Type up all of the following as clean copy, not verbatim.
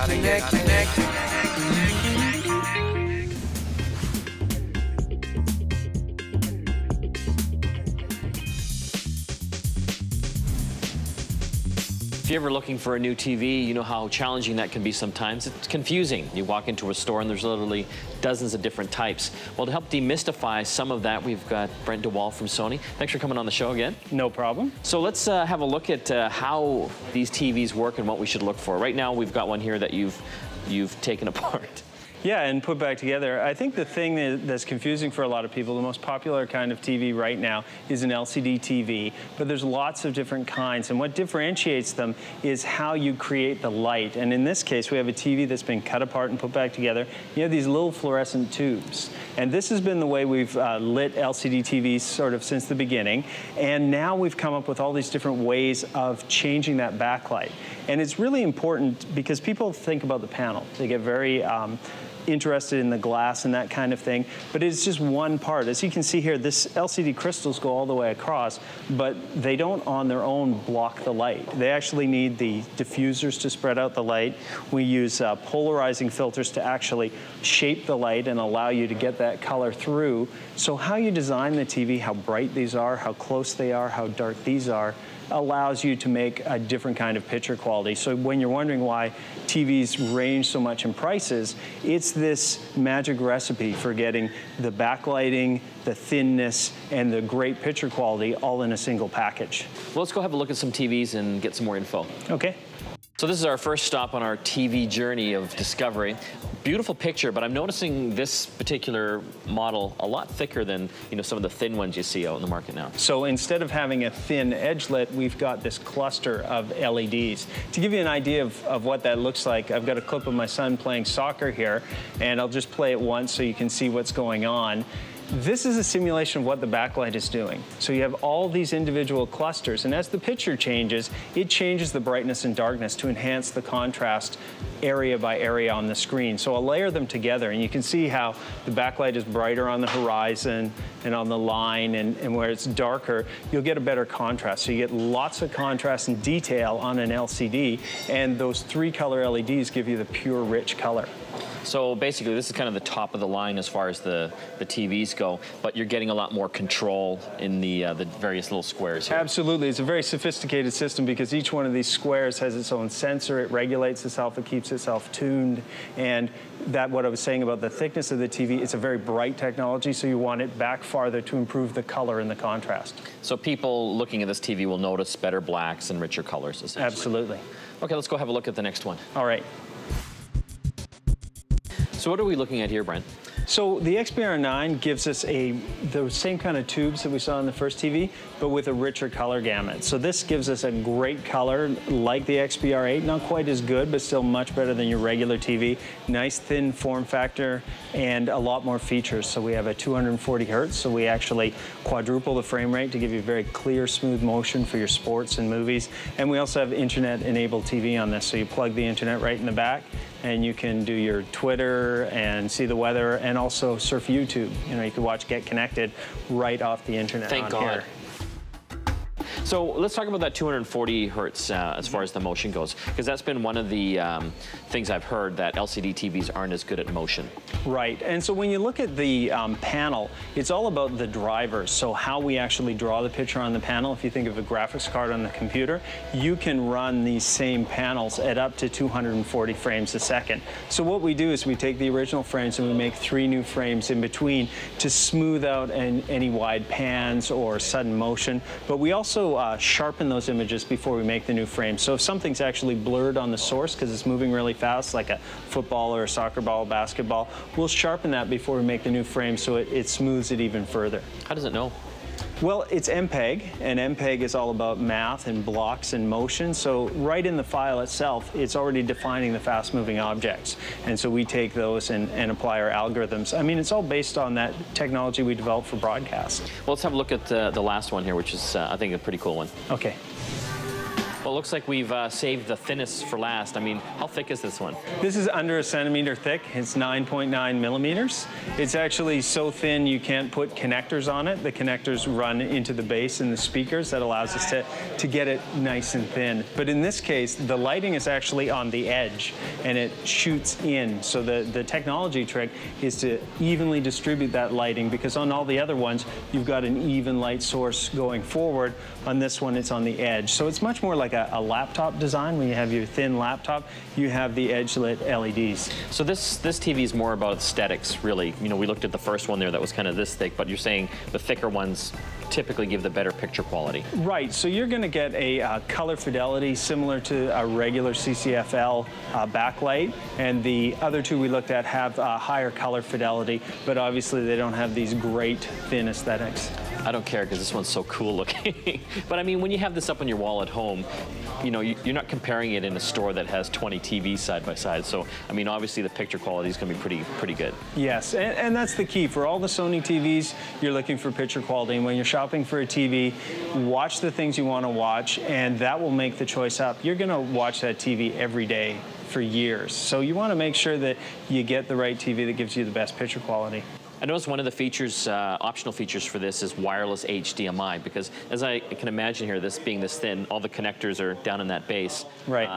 If you're ever looking for a new TV, you know how challenging that can be sometimes. It's confusing. You walk into a store and there's literally dozens of different types. Well, to help demystify some of that, we've got Brent de Wall from Sony. Thanks for coming on the show again. No problem. So let's have a look at how these TVs work and what we should look for. Right now, we've got one here that you've taken apart. Yeah, and put back together. I think the thing that's confusing for a lot of people, the most popular kind of TV right now is an LCD TV, but there's lots of different kinds, and what differentiates them is how you create the light. And in this case, we have a TV that's been cut apart and put back together. You have these little fluorescent tubes, and this has been the way we've lit LCD TVs sort of since the beginning, and now we've come up with all these different ways of changing that backlight. And it's really important because people think about the panel. They get very interested in the glass and that kind of thing, but it's just one part. As you can see here, this LCD crystals go all the way across, but they don't on their own block the light. They actually need the diffusers to spread out the light. We use polarizing filters to actually shape the light and allow you to get that color through. So how you design the TV, how bright these are, how close they are, how dark these are, allows you to make a different kind of picture quality. So when you're wondering why TVs range so much in prices, it's this magic recipe for getting the backlighting, the thinness, and the great picture quality all in a single package. Well, let's go have a look at some TVs and get some more info. Okay. So this is our first stop on our TV journey of discovery. Beautiful picture, but I'm noticing this particular model a lot thicker than some of the thin ones you see out in the market now. So instead of having a thin edgelet, we've got this cluster of LEDs. To give you an idea of what that looks like, I've got a clip of my son playing soccer here, and I'll just play it once so you can see what's going on. This is a simulation of what the backlight is doing. So you have all these individual clusters, and as the picture changes, it changes the brightness and darkness to enhance the contrast area by area on the screen. So I'll layer them together, and you can see how the backlight is brighter on the horizon and on the line, and where it's darker, you'll get a better contrast. So you get lots of contrast and detail on an LCD, and those 3 color LEDs give you the pure, rich color. So basically, this is kind of the top of the line as far as the TVs go, but you're getting a lot more control in the various little squares here. Absolutely. It's a very sophisticated system because each one of these squares has its own sensor. It regulates itself. It keeps itself tuned. And what I was saying about the thickness of the TV, it's a very bright technology, so you want it back farther to improve the color and the contrast. So people looking at this TV will notice better blacks and richer colors, essentially. Absolutely. Okay, let's go have a look at the next one. All right. So what are we looking at here, Brent? So the XBR9 gives us the same kind of tubes that we saw in the first TV, but with a richer color gamut. So this gives us a great color like the XBR8, not quite as good, but still much better than your regular TV. Nice thin form factor and a lot more features. So we have a 240 hertz, so we actually quadruple the frame rate to give you very clear, smooth motion for your sports and movies. And we also have internet-enabled TV on this, so you plug the internet right in the back, and you can do your Twitter and see the weather and also surf YouTube. You can watch GetConnected right off the internet. Thank God. Here. So let's talk about that 240 hertz as far as the motion goes, because that's been one of the things I've heard, that LCD TVs aren't as good at motion. Right, and so when you look at the panel, it's all about the drivers. So how we actually draw the picture on the panel. If you think of a graphics card on the computer, you can run these same panels at up to 240 frames a second. So what we do is we take the original frames and we make 3 new frames in between to smooth out any wide pans or sudden motion. But we also sharpen those images before we make the new frame. So if something's actually blurred on the source because it's moving really fast, like a football or a soccer ball, basketball, we'll sharpen that before we make the new frame so it smooths it even further. How does it know? Well, it's MPEG, and MPEG is all about math and blocks and motion. So right in the file itself, it's already defining the fast-moving objects. And so we take those and apply our algorithms. I mean, it's all based on that technology we developed for broadcast. Well, let's have a look at the last one here, which is, I think, a pretty cool one. Okay. Well, it looks like we've saved the thinnest for last. I mean, how thick is this one? This is under a centimeter thick. It's 9.9 millimeters. It's actually so thin you can't put connectors on it. The connectors run into the base and the speakers. That allows us to get it nice and thin. But in this case, the lighting is actually on the edge and it shoots in. So the technology trick is to evenly distribute that lighting, because on all the other ones, you've got an even light source going forward. On this one, it's on the edge. So it's much more like a laptop design. When you have your thin laptop, you have the edge-lit LEDs. So this TV is more about aesthetics, really. You know, we looked at the first one there that was kind of this thick, but you're saying the thicker ones typically give the better picture quality. Right, so you're going to get a color fidelity similar to a regular CCFL backlight, and the other two we looked at have higher color fidelity, but obviously they don't have these great thin aesthetics. I don't care because this one's so cool looking. But I mean, when you have this up on your wall at home, you know, you're not comparing it in a store that has 20 TVs side by side. So, I mean, obviously the picture quality is going to be pretty good. Yes, and that's the key. For all the Sony TVs, you're looking for picture quality. And when you're shopping for a TV, watch the things you want to watch, and that will make the choice up. You're going to watch that TV every day for years. So you want to make sure that you get the right TV that gives you the best picture quality. I noticed one of the features, optional features for this is wireless HDMI, because as I can imagine here, this being this thin, all the connectors are down in that base. Right.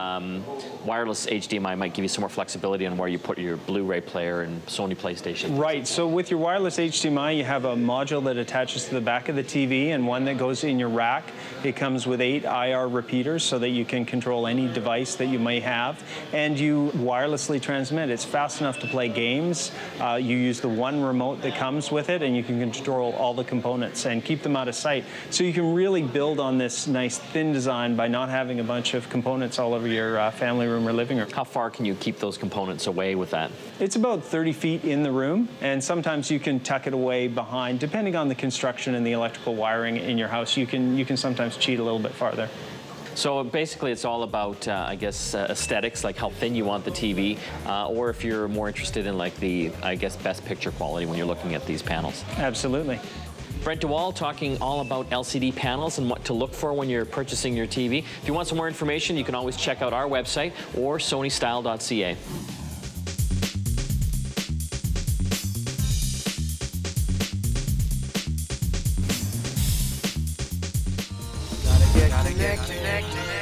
Wireless HDMI might give you some more flexibility on where you put your Blu-ray player and Sony PlayStation. Right, so with your wireless HDMI, you have a module that attaches to the back of the TV and one that goes in your rack. It comes with 8 IR repeaters so that you can control any device that you may have, and you wirelessly transmit. It's fast enough to play games. You use the one remote that comes with it, and you can control all the components and keep them out of sight. So you can really build on this nice thin design by not having a bunch of components all over your family room or living room. How far can you keep those components away with that? It's about 30 feet in the room, and sometimes you can tuck it away behind. Depending on the construction and the electrical wiring in your house, you can sometimes cheat a little bit farther. So basically it's all about, I guess, aesthetics, like how thin you want the TV, or if you're more interested in like the, I guess, best picture quality when you're looking at these panels. Absolutely. Brent de Wall talking all about LCD panels and what to look for when you're purchasing your TV. If you want some more information, you can always check out our website or sonystyle.ca. Gotta get connected.